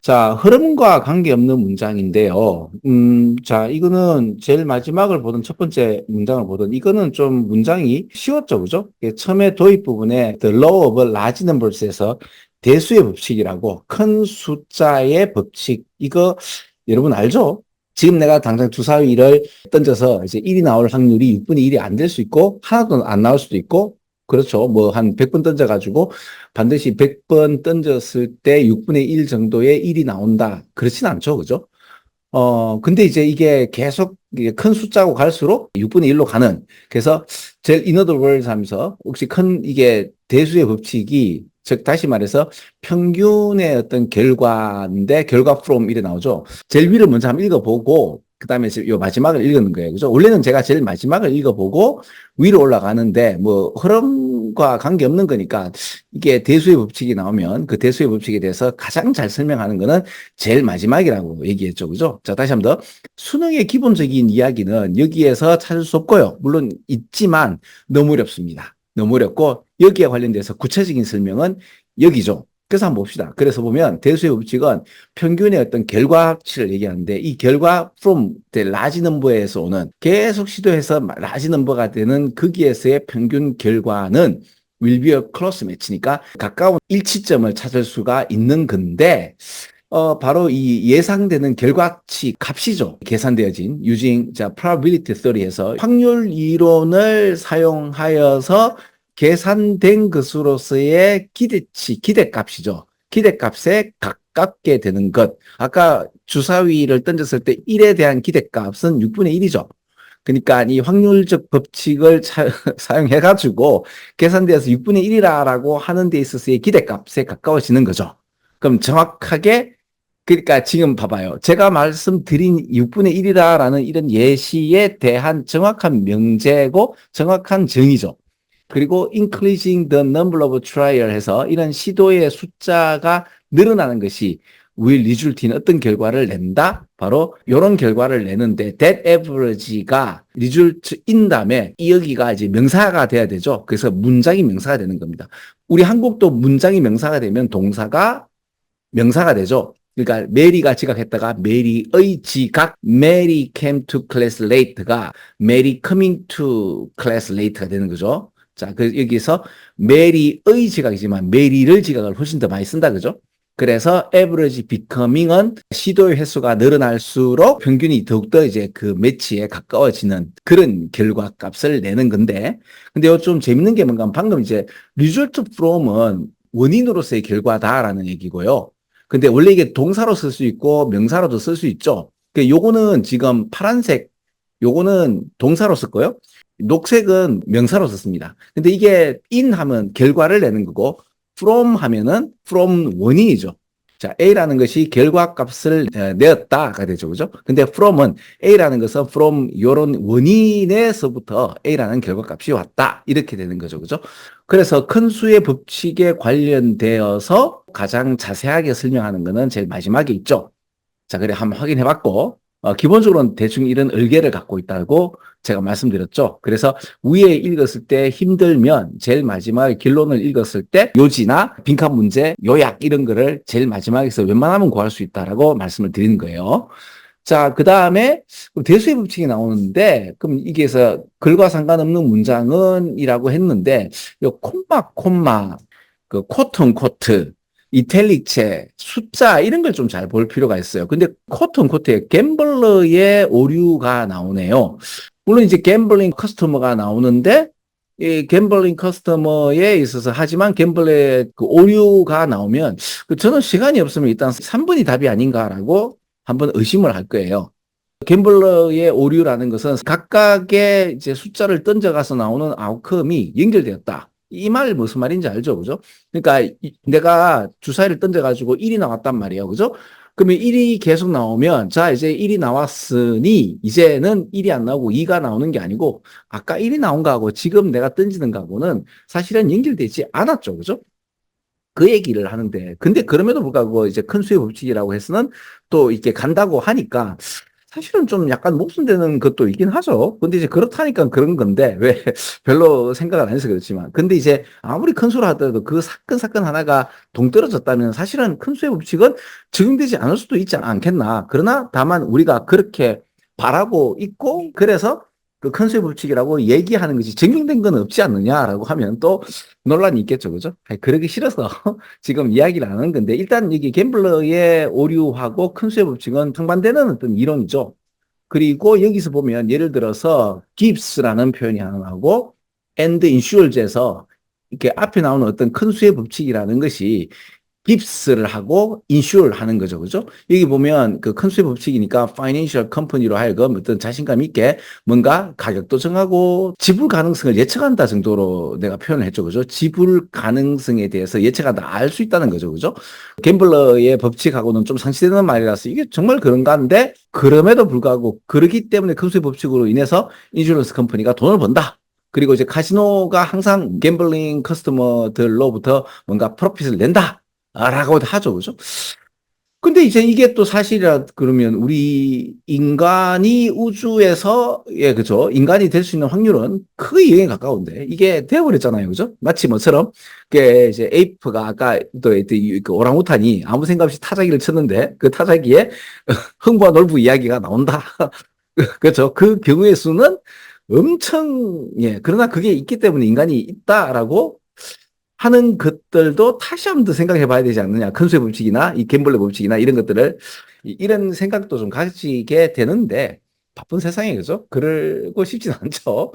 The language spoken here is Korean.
자, 흐름과 관계없는 문장인데요. 자, 이거는 제일 마지막을 보던 첫 번째 문장을 보던 이거는 좀 문장이 쉬웠죠, 그죠? 처음에 도입 부분에 The Law of Large Numbers에서 대수의 법칙이라고 큰 숫자의 법칙, 이거 여러분 알죠? 지금 내가 당장 주사위를 던져서 이제 1이 나올 확률이 6분의 1이 안 될 수 있고, 하나도 안 나올 수도 있고, 그렇죠. 뭐 한 100번 던져가지고 반드시 100번 던졌을 때 6분의 1 정도의 1이 나온다. 그렇진 않죠. 그죠? 근데 이제 이게 계속 이게 큰 숫자고 갈수록 6분의 1로 가는. 그래서 제일 in other words 하면서 혹시 큰 이게 대수의 법칙이 즉 다시 말해서 평균의 어떤 결과인데 결과 from 이래 나오죠. 제일 위를 먼저 한번 읽어보고 그다음에 요 마지막을 읽는 거예요. 그죠? 원래는 제가 제일 마지막을 읽어보고 위로 올라가는데 뭐 흐름과 관계없는 거니까 이게 대수의 법칙이 나오면 그 대수의 법칙에 대해서 가장 잘 설명하는 거는 제일 마지막이라고 얘기했죠. 그죠? 자, 다시 한번 더. 수능의 기본적인 이야기는 여기에서 찾을 수 없고요. 물론 있지만 너무 어렵습니다. 너무 어렵고 여기에 관련돼서 구체적인 설명은 여기죠. 그래서 한번 봅시다. 그래서 보면 대수의 법칙은 평균의 어떤 결과치를 얘기하는데 이 결과 from the large number에서 오는 계속 시도해서 large number가 되는 거기에서의 평균 결과는 will be a close match니까 가까운 일치점을 찾을 수가 있는 건데 바로 이 예상되는 결과치 값이죠. 계산되어진 using probability theory에서 확률 이론을 사용하여서 계산된 것으로서의 기대치, 기대값이죠. 기대값에 가깝게 되는 것. 아까 주사위를 던졌을 때 1에 대한 기대값은 6분의 1이죠. 그러니까 이 확률적 법칙을 사용해가지고 계산되어서 6분의 1이라고 하는 데 있어서의 기대값에 가까워지는 거죠. 그럼 정확하게 그러니까 지금 봐봐요. 제가 말씀드린 6분의 1이라는 이런 예시에 대한 정확한 명제고 정확한 정의죠. 그리고 increasing the number of trial 해서 이런 시도의 숫자가 늘어나는 것이 will result in 어떤 결과를 낸다? 바로 이런 결과를 내는데 that average가 result in 다음에 여기가 이제 명사가 돼야 되죠. 그래서 문장이 명사가 되는 겁니다. 우리 한국도 문장이 명사가 되면 동사가 명사가 되죠. 그러니까 메리가 지각했다가 메리의 지각, Mary came to class late가 Mary coming to class late가 되는 거죠. 자, 여기서 메리의 지각이지만 메리를 지각을 훨씬 더 많이 쓴다, 그죠? 그래서 average becoming은 시도의 횟수가 늘어날수록 평균이 더욱더 이제 그 매치에 가까워지는 그런 결과값을 내는 건데, 근데 좀 재밌는 게 뭔가 방금 이제 result from은 원인으로서의 결과다라는 얘기고요. 근데 원래 이게 동사로 쓸 수 있고 명사로도 쓸 수 있죠. 요거는 지금 파란색, 요거는 동사로 쓸 거예요. 녹색은 명사로 썼습니다. 근데 이게 in 하면 결과를 내는 거고 from 하면은 from 원인이죠. 자, A라는 것이 결과값을 내었다가 되죠. 그죠? 근데 from은 A라는 것은 from 요런 원인에서부터 A라는 결과값이 왔다. 이렇게 되는 거죠. 그죠? 그래서 큰 수의 법칙에 관련되어서 가장 자세하게 설명하는 거는 제일 마지막에 있죠. 자, 그래 한번 확인해 봤고 기본적으로는 대충 이런 얼개를 갖고 있다고 제가 말씀드렸죠. 그래서 위에 읽었을 때 힘들면 제일 마지막에 결론을 읽었을 때 요지나 빈칸 문제, 요약 이런 거를 제일 마지막에서 웬만하면 구할 수 있다라고 말씀을 드리는 거예요. 자, 그 다음에 대수의 법칙이 나오는데 그럼 이게서 글과 상관없는 문장은 이라고 했는데 요 콤마 그 코튼 코트 이탈릭체, 숫자 이런 걸 좀 잘 볼 필요가 있어요. 근데 코트에 갬블러의 오류가 나오네요. 물론 이제 갬블링 커스터머가 나오는데 이 갬블링 커스터머에 있어서 하지만 갬블러의 그 오류가 나오면 저는 시간이 없으면 일단 3번이 답이 아닌가라고 한번 의심을 할 거예요. 갬블러의 오류라는 것은 각각의 이제 숫자를 던져가서 나오는 아웃컴이 연결되었다. 이 말 무슨 말인지 알죠? 그죠? 그러니까 내가 주사위를 던져가지고 1이 나왔단 말이에요. 그죠? 그러면 1이 계속 나오면 자 이제 1이 나왔으니 이제는 1이 안 나오고 2가 나오는 게 아니고 아까 1이 나온 거하고 지금 내가 던지는 거하고는 사실은 연결되지 않았죠. 그죠? 그 얘기를 하는데 근데 그럼에도 불구하고 이제 큰 수의 법칙이라고 해서는 또 이렇게 간다고 하니까 사실은 좀 약간 모순되는 것도 있긴 하죠. 근데 이제 그렇다니까 그런 건데, 왜, 별로 생각을 안 해서 그렇지만. 근데 이제 아무리 큰 수를 하더라도 그 사건 하나가 동떨어졌다면 사실은 큰 수의 법칙은 적용되지 않을 수도 있지 않겠나. 그러나 다만 우리가 그렇게 바라고 있고, 그래서 그 큰 수의 법칙이라고 얘기하는 것이 증명된 건 없지 않느냐라고 하면 또 논란이 있겠죠. 그죠? 아니, 그러기 싫어서 지금 이야기를 안 하는 건데, 일단 이게 갬블러의 오류하고 큰 수의 법칙은 상반되는 어떤 이론이죠. 그리고 여기서 보면 예를 들어서 gives라는 표현이 하나 나오고 and insures에서 이렇게 앞에 나오는 어떤 큰 수의 법칙이라는 것이 깁스를 하고 인슈어를 하는 거죠. 그죠? 여기 보면 그 큰 수의 법칙이니까 파이낸셜 컴퍼니로 하여금 어떤 자신감 있게 뭔가 가격도 정하고 지불 가능성을 예측한다 정도로 내가 표현을 했죠. 그죠? 지불 가능성에 대해서 예측한다, 알 수 있다는 거죠. 그죠? 갬블러의 법칙하고는 좀 상치되는 말이라서 이게 정말 그런가 한데, 그럼에도 불구하고 그러기 때문에 큰 수의 법칙으로 인해서 인슈런스 컴퍼니가 돈을 번다. 그리고 이제 카지노가 항상 갬블링 커스터머들로부터 뭔가 프로핏을 낸다. 라고 하죠. 그죠? 근데 이제 이게 또 사실이라 그러면 우리 인간이 우주에서, 예, 그죠? 인간이 될 수 있는 확률은 크게 0에 가까운데 이게 되어버렸잖아요. 그죠? 마치 뭐처럼, 그 이제 에이프가 아까 그 오랑우탄이 아무 생각 없이 타자기를 쳤는데 그 타자기에 흥부와 놀부 이야기가 나온다. 그렇죠? 그 경우의 수는 엄청, 예, 그러나 그게 있기 때문에 인간이 있다라고 하는 것들도 다시 한번 더 생각해 봐야 되지 않느냐. 큰 수의 법칙이나 이 갬블러 법칙이나 이런 것들을, 이런 생각도 좀 가지게 되는데 바쁜 세상에, 그죠? 그러고 싶진 않죠.